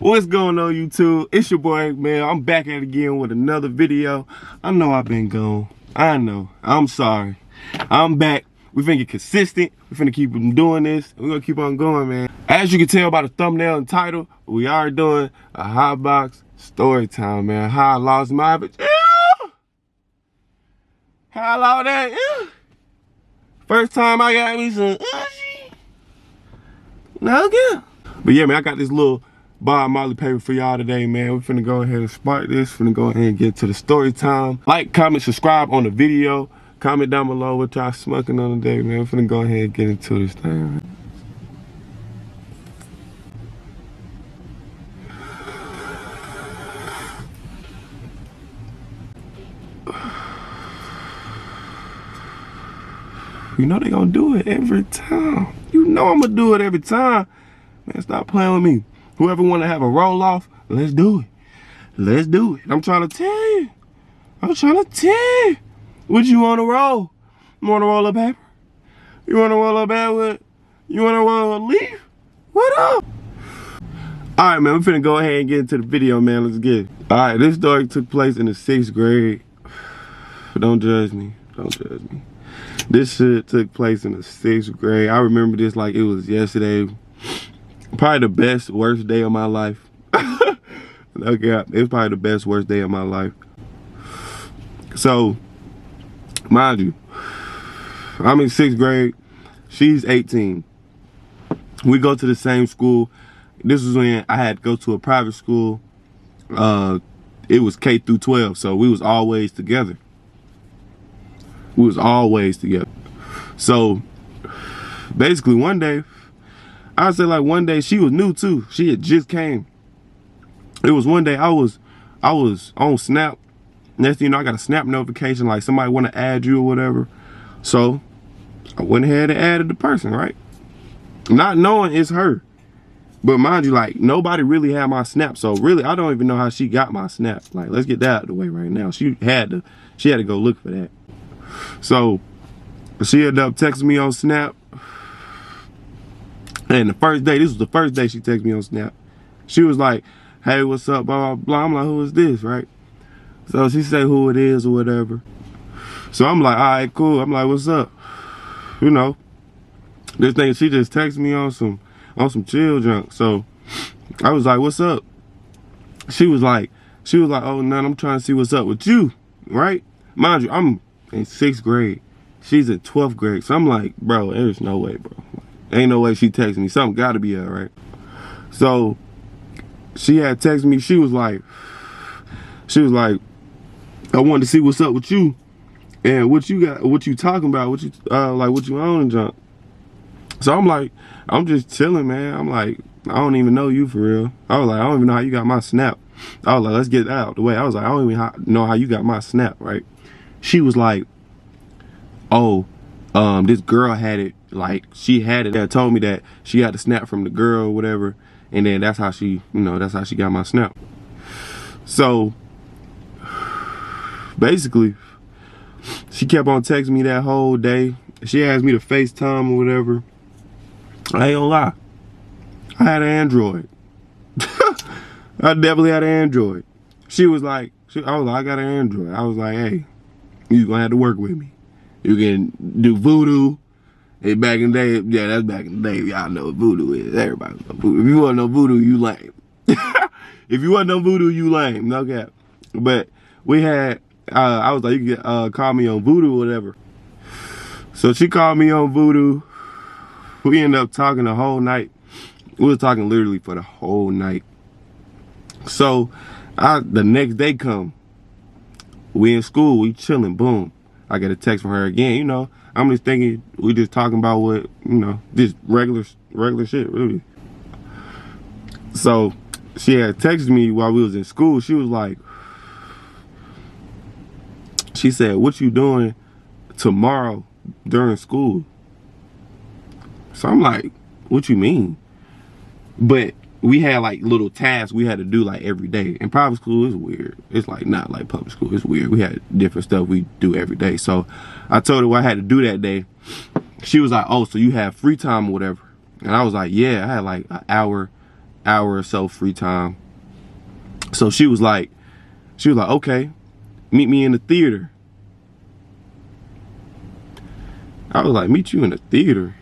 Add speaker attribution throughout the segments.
Speaker 1: What's going on, YouTube? It's your boy, man. I'm back at it again with another video. I know I've been gone. I know. I'm sorry. I'm back. We finna get consistent. We finna keep doing this. We're gonna keep on going, man. As you can tell by the thumbnail and title, we are doing a hot box story time, man. How I lost my bitch. How I lost that. First time I got me some. No good. But yeah, man, I got this little Bob Marley paper for y'all today, man. We're finna go ahead and spark this. Finna go ahead and get to the story time. Like, comment, subscribe on the video. Comment down below what y'all smoking on today, man. We're finna go ahead and get into this thing, man. You know they gonna do it every time. You know I'm gonna do it every time. Man, stop playing with me. Whoever wanna have a roll off, let's do it. Let's do it. I'm trying to tell you. I'm trying to tell you. What you wanna roll? You wanna roll a paper? You wanna roll a bag? You wanna roll a leaf? What up? Alright, man, we're finna go ahead and get into the video, man. Let's get it. Alright, this story took place in the 6th grade. Don't judge me. Don't judge me. This shit took place in the 6th grade. I remember this like it was yesterday. Probably the best, worst day of my life. Okay, it's probably the best, worst day of my life. So, mind you, I'm in 6th grade. She's 18. We go to the same school. This was when I had to go to a private school. It was K through 12, so we was always together. We was always together. So, basically one day, I'd say like one day, she was new too. She had just came. It was one day I was on Snap. Next thing you know, I got a Snap notification like somebody want to add you or whatever. So I went ahead and added the person, right? Not knowing it's her. But mind you, like nobody really had my Snap. So really, I don't even know how she got my Snap. Like, let's get that out of the way right now. She had to go look for that. So she ended up texting me on Snap. And the first day, this was the first day she texted me on Snap. She was like, hey, what's up, blah, blah, blah. I'm like, who is this, right? So she said who it is or whatever. So I'm like, all right, cool. I'm like, what's up? You know, this thing, she just texted me on some chill junk. So I was like, what's up? She was like, oh, none, I'm trying to see what's up with you, right? Mind you, I'm in 6th grade. She's in 12th grade. So I'm like, bro, there's no way, bro. Ain't no way she texted me. Something gotta be her, right? So she had texted me. She was like, I wanted to see what's up with you and what you got, what you talking about, what you like, what you on and junk. So I'm like, I'm just chilling, man. I'm like, I don't even know you for real. I was like, I don't even know how you got my Snap. I was like, let's get that out the way. I was like, I don't even know how you got my Snap, right? She was like, oh, this girl had it. Like, she had it. That told me that she had the Snap from the girl or whatever, and then that's how she, you know, that's how she got my Snap. So basically, she kept on texting me that whole day. She asked me to FaceTime or whatever. I ain't gonna lie, I had an Android. I definitely had an Android. She was like, I was like, I got an Android. I was like, hey, you gonna have to work with me. You can do voodoo. And back in the day, yeah, that's back in the day. Y'all know what voodoo is. Everybody know voodoo. If you wasn't no voodoo, you lame. If you wasn't no voodoo, you lame. No cap. But we had, I was like, you can call me on voodoo or whatever. So she called me on voodoo. We ended up talking the whole night. We was talking literally for the whole night. So the next day come. We in school, we chilling, boom. I get a text from her again, you know. I'm just thinking we just talking about what, you know, just regular shit, really. So she had texted me while we was in school. She was like, she said, what you doing tomorrow during school? So I'm like, what you mean? But we had like little tasks we had to do like every day. In private school, it's weird. It's like not like public school. It's weird. We had different stuff we do every day. So I told her what I had to do that day. She was like, oh, so you have free time or whatever. And I was like, yeah, I had like an hour hour or so free time. So she was like, okay, meet me in the theater. I was like, meet you in the theater?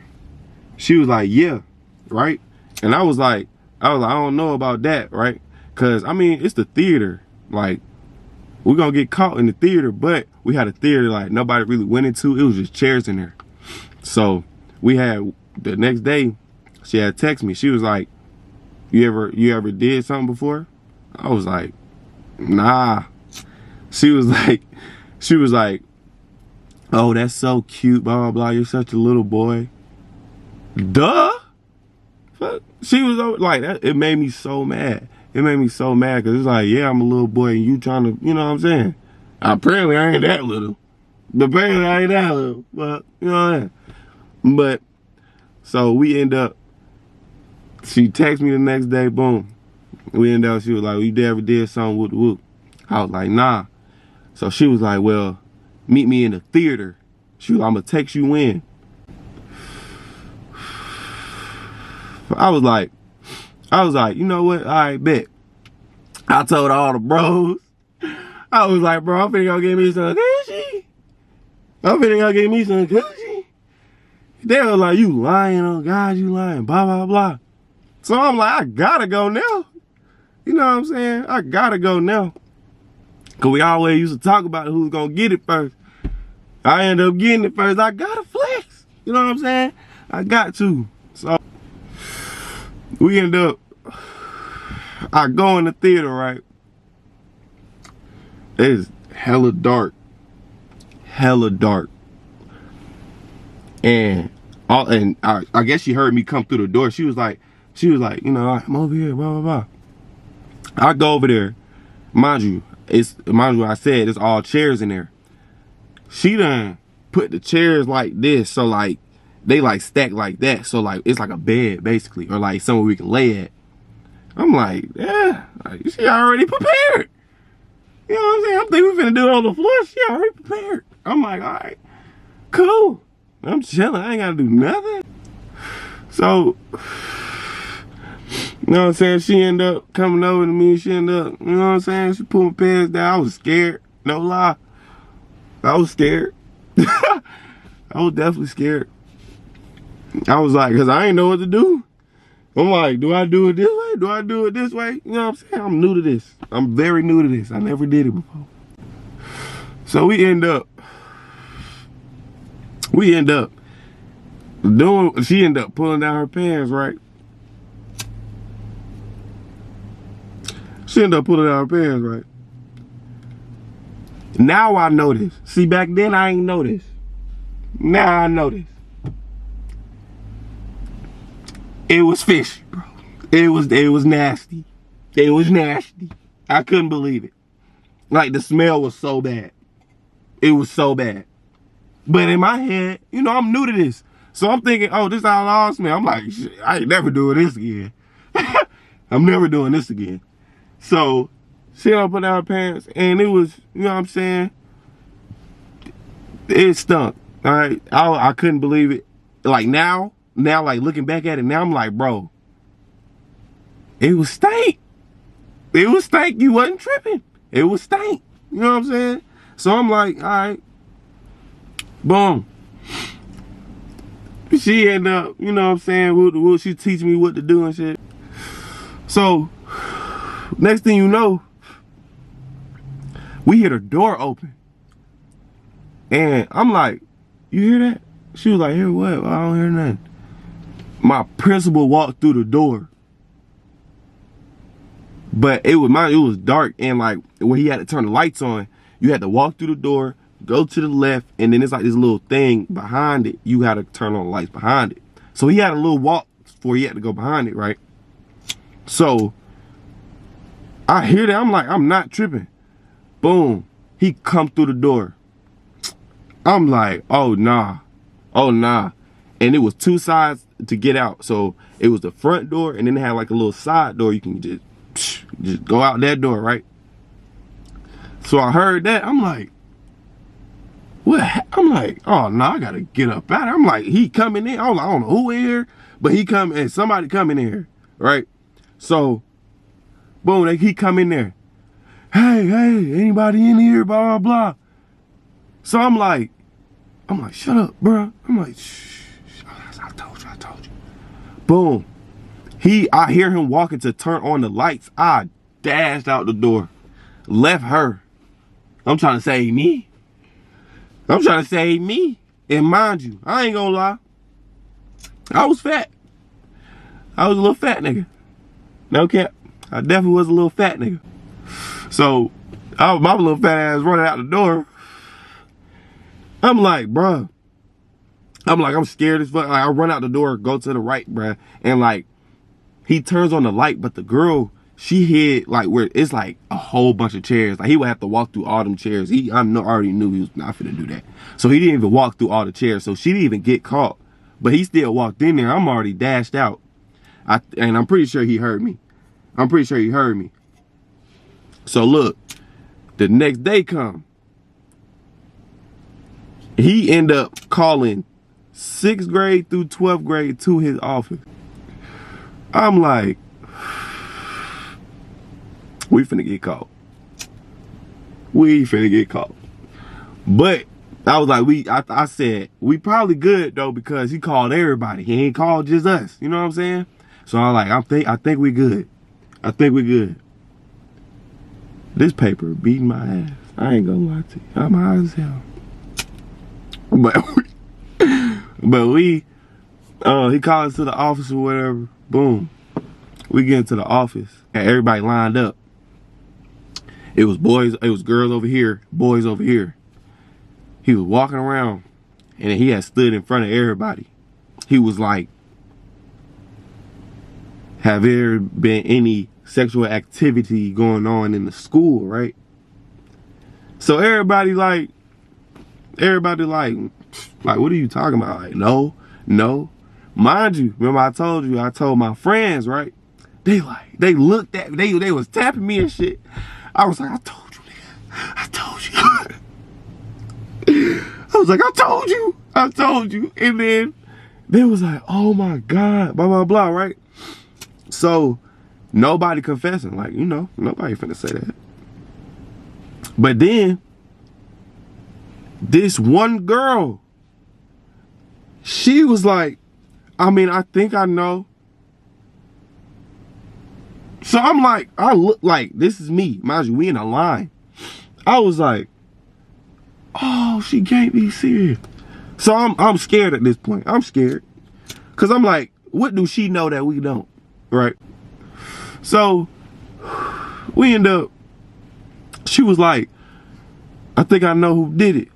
Speaker 1: She was like, yeah, right? And I was like, I don't know about that, right? Cause I mean, it's the theater. Like, we're gonna get caught in the theater, but we had a theater like nobody really went into. It was just chairs in there. So we had, the next day, she had text me. She was like, you ever did something before? I was like, nah. She was like, oh, that's so cute, blah, blah, blah. You're such a little boy. Duh. She was like, that. It made me so mad. It made me so mad because it's like, yeah, I'm a little boy and you trying to, you know what I'm saying? Apparently I ain't that little. Apparently I ain't that little. But, you know what I'm saying? But, so we end up, she texted me the next day, boom. We ended up, she was like, well, you ever did something whoop whoop? I was like, nah. So she was like, well, meet me in the theater. She was like, I'm gonna text you in. I was like, you know what? All right, bet. I told all the bros. I was like, bro, I'm finna go get me some coochie. I'm finna go get me some coochie. They was like, you lying, oh God, you lying, blah, blah, blah. So I'm like, I gotta go now. You know what I'm saying? I gotta go now. Cause we always used to talk about who's gonna get it first. I end up getting it first. I gotta flex. You know what I'm saying? I got to. So we end up, I go in the theater, right? It's hella dark. Hella dark. And I guess she heard me come through the door. She was like, you know, I'm over here, blah, blah, blah. I go over there. Mind you, I said it's all chairs in there. She done put the chairs like this, so like they like stack like that, so like it's like a bed basically, or like somewhere we can lay at. I'm like, yeah, like, she already prepared. You know what I'm saying? I'm thinking we finna do it on the floor. She already prepared. I'm like, all right, cool. I'm chilling. I ain't gotta do nothing. So, you know what I'm saying? She ended up coming over to me. She ended up, you know what I'm saying? She pulled my pants down. I was scared. No lie. I was scared. I was definitely scared. I was like, cause I ain't know what to do. I'm like, do I do it this way? Do I do it this way? You know what I'm saying? I'm new to this. I'm very new to this. I never did it before. So we end up doing, she ended up pulling down her pants, right? She ended up pulling down her pants, right? Now I know this. See, back then I ain't know this. Now I know this. It was fishy, bro. It was nasty. It was nasty. I couldn't believe it. Like, the smell was so bad. It was so bad. But in my head, you know, I'm new to this. So I'm thinking, oh, this outlaw smell. I'm like, I ain't never doing this again. I'm never doing this again. So she don't put down her pants, and it was, you know what I'm saying? It stunk. All right. I couldn't believe it. Like now, like looking back at it now, I'm like, bro, it was stank. It was stank. You wasn't tripping. It was stank. You know what I'm saying? So I'm like, all right, boom. She ended up, you know what I'm saying? Will she teach me what to do and shit? So next thing you know, we hear the door open. And I'm like, you hear that? She was like, hear what? I don't hear nothing. My principal walked through the door. But it was dark, and like when he had to turn the lights on, you had to walk through the door, go to the left, and then it's like this little thing behind it. You had to turn on the lights behind it. So he had a little walk before he had to go behind it, right? So I hear that. I'm like, I'm not tripping. Boom. He come through the door. I'm like, oh, nah. Oh, nah. And it was two sides to get out. So it was the front door, and then it had like a little side door. You can just go out that door, right? So I heard that. I'm like, what? I'm like, oh, no, I got to get up out of here. I'm like, he coming in. I was like, I don't know who in here, but he coming, and somebody coming in here, right? So, boom, he come in there. Hey, anybody in here? Blah, blah, blah. So I'm like, shut up, bro. I'm like, shh, I told you. Boom. I hear him walking to turn on the lights. I dashed out the door. Left her. I'm trying to save me. And mind you, I ain't gonna lie. I was fat. I was a little fat nigga. No cap. I definitely was a little fat nigga. So, my little fat ass running out the door. I'm like, bruh. I'm scared as fuck. Like, I run out the door, go to the right, bruh. And like, he turns on the light, but the girl, she hid like where it's like a whole bunch of chairs. Like he would have to walk through all them chairs. Already knew he was not finna do that. So he didn't even walk through all the chairs. So she didn't even get caught. But he still walked in there. I'm already dashed out. And I'm pretty sure he heard me. So look, the next day come. He end up calling 6th grade through 12th grade to his office. I'm like, we finna get caught. But I was like, I said, we probably good though, because he called everybody. He ain't called just us. You know what I'm saying? So I'm like, I think we good. This paper beating my ass. I ain't gonna lie to you. I'm high as hell. But he called us to the office or whatever. Boom. We get into the office and everybody lined up. It was girls over here, boys over here. He was walking around and he had stood in front of everybody. He was like, have there been any sexual activity going on in the school, right? So everybody like, what are you talking about? Like, no. Mind you, remember I told my friends, right? They looked at me, they was tapping me and shit. I was like, I told you, nigga. I told you. And then they was like, oh my God, blah, blah, blah, right? So nobody confessing, like, you know, nobody finna say that. But then this one girl, she was like, I think I know. So I'm like, I look like, this is me. Mind you, we in a line. I was like, oh, she can't be serious. So I'm scared at this point. I'm scared. Cause I'm like, what do she know that we don't? Right? So we end up, she was like, I think I know who did it.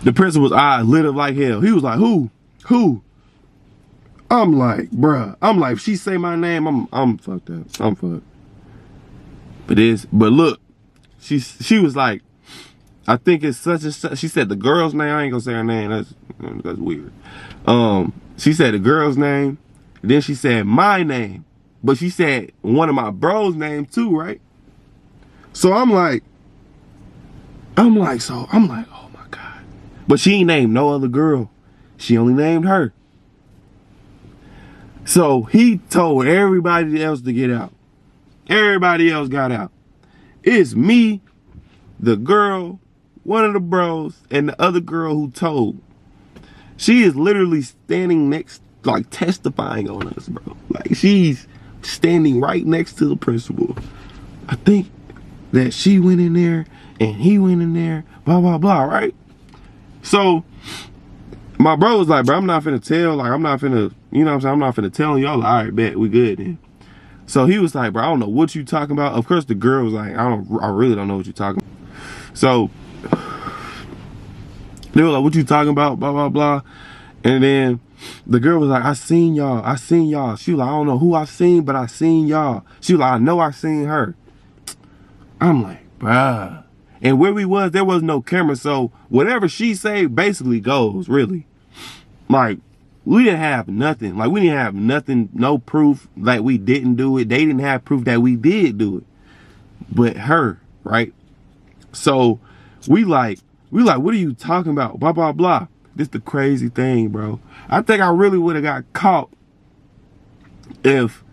Speaker 1: The principal's eyes lit up like hell. He was like, who? I'm like, bruh. I'm like, if she say my name, I'm fucked up. I'm fucked. But look, she was like, I think it's such and such. She said the girl's name. I ain't gonna say her name. That's weird. She said the girl's name. Then she said my name. But she said one of my bros' name too, right? So I'm like, oh my God. But she ain't named no other girl. She only named her. So he told everybody else to get out. Everybody else got out. It's me, the girl, one of the bros, and the other girl who told. She is literally standing next, like testifying on us, bro. Like she's standing right next to the principal. I think that she went in there and he went in there, blah, blah, blah, right? So my bro was like, bro, I'm not finna tell, like, I'm not finna, you know what I'm saying? I'm not finna tell y'all, like, all right, bet, we good then. So he was like, bro, I don't know what you talking about. Of course, the girl was like, I really don't know what you're talking about. So they were like, what you talking about, blah, blah, blah. And then the girl was like, I seen y'all. She was like, I don't know who I seen, but I seen y'all. She was like, I know I seen her. I'm like, bruh. And where we was, there was no camera, so whatever she say basically goes, really. Like, we didn't have nothing. Like, we didn't have nothing, no proof that we didn't do it. They didn't have proof that we did do it. But her, right? So we like, what are you talking about? Blah, blah, blah. This the crazy thing, bro. I think I really would have got caught if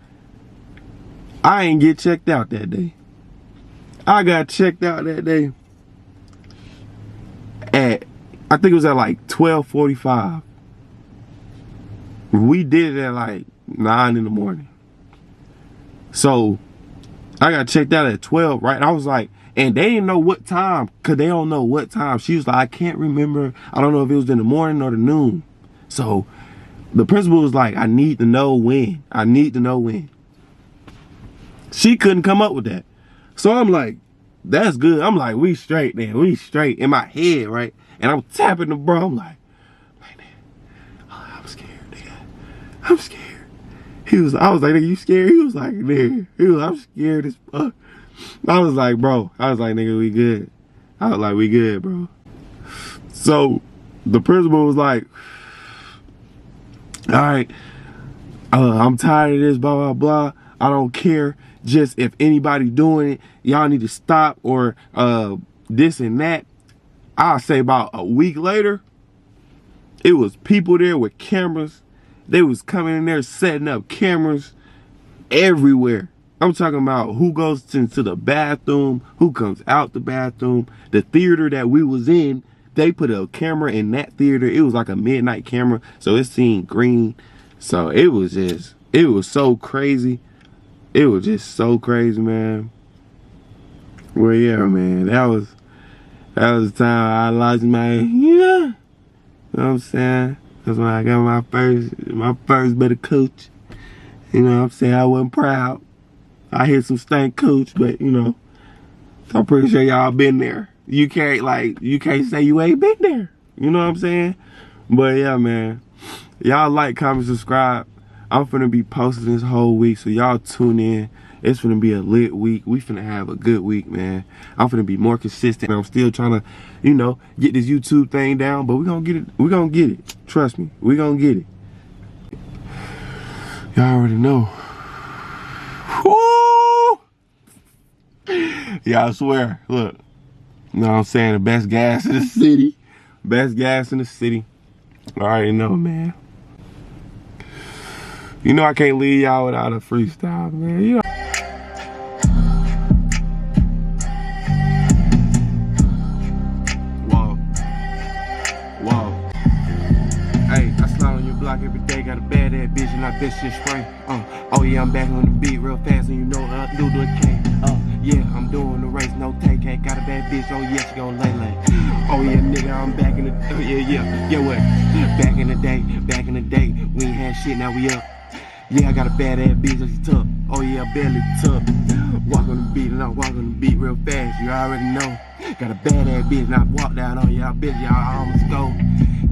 Speaker 1: I ain't get checked out that day. I got checked out that day at, I think it was at like 12:45. We did it at like 9 in the morning. So I got checked out at 12, right? I was like, and they didn't know what time, cause they don't know what time. She was like, I can't remember. I don't know if it was in the morning or the noon. So the principal was like, I need to know when. I need to know when. She couldn't come up with that. So I'm like, that's good. I'm like, we straight, man. We straight in my head, right? And I'm tapping the bro. I'm like, I'm scared, nigga. I'm scared. I was like, nigga, you scared? He was like, nigga. I'm scared as fuck. I was like, bro. I was like, nigga, we good. I was like, we good, bro. So the principal was like, all right, I'm tired of this, blah, blah, blah. I don't care. Just if anybody doing it, y'all need to stop or this and that. I'll say about a week later, it was people there with cameras. They was coming in there setting up cameras everywhere. I'm talking about who goes into the bathroom, who comes out the bathroom. The theater that we was in, they put a camera in that theater. It was like a midnight camera, so it seen green. So it was so crazy. It was just so crazy, man. Well, yeah, man, that was the time I lost my, you know what I'm saying? That's when I got my first better coach. You know what I'm saying? I wasn't proud. I hit some stank coach, but you know, I'm pretty sure y'all been there. You can't say you ain't been there. You know what I'm saying? But yeah, man. Y'all like, comment, subscribe. I'm finna be posting this whole week, so y'all tune in. It's finna be a lit week. We finna have a good week, man. I'm finna be more consistent. I'm still trying to, you know, get this YouTube thing down, but we gonna get it. We gonna get it. Trust me, we gonna get it. Y'all already know. Woo! Yeah, I swear. Look, you know what I'm saying? The best gas in the city. Best gas in the city. I already know, man. You know I can't leave y'all without a freestyle, man. You know. Whoa. Hey, I slide on your block every day. Got a bad ass bitch and I bet shit spray. Oh yeah, I'm back on the beat real fast and you know I do the K. Yeah, I'm doing the race, no take. Ain't got a bad bitch, oh yeah, she gon' lay. Oh yeah, nigga, I'm back in the, yeah, what? Back in the day, we ain't had shit, now we up. Yeah, I got a bad ass bitch, she tough. Oh yeah, I barely tough. Walk on the beat and I walk on the beat real fast, you already know. Got a bad ass bitch and I walk down on y'all bitch, y'all almost go.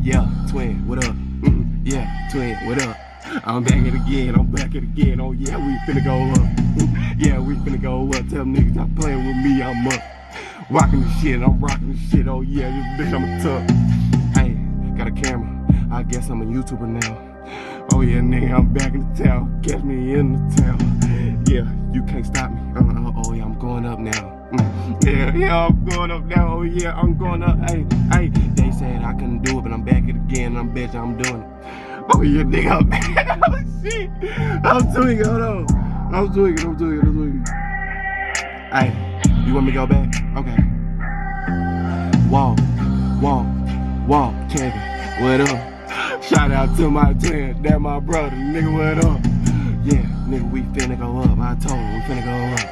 Speaker 1: Yeah, twin, what up? Yeah, twin, what up? I'm back it again, oh yeah, we finna go up. Yeah, we finna go up, tell niggas stop playing with me, I'm up. Rocking the shit, I'm rocking the shit, oh yeah, this bitch, I'm a tough. Hey, got a camera, I guess I'm a YouTuber now. Oh yeah, nigga, I'm back in the town, catch me in the town. Yeah, you can't stop me, oh yeah, I'm going up now. Yeah, I'm going up now, oh yeah, I'm going up, hey, they said I couldn't do it, but I'm back it again, and I bet you I'm doing it. Oh yeah, nigga, I'm back, oh shit, I'm tweaking, hold on, I'm tweaking. Hey, you want me to go back? Okay. Walk, Kevin, what up? Shout out to my twin, that my brother, nigga, what up? Yeah, nigga, we finna go up, I told him we finna go up.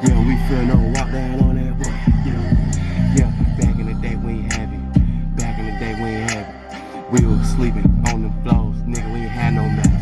Speaker 1: Yeah, we finna walk down on that boy, you know. Yeah, back in the day we ain't have it. We was sleeping on the floors, nigga, we ain't had no mat.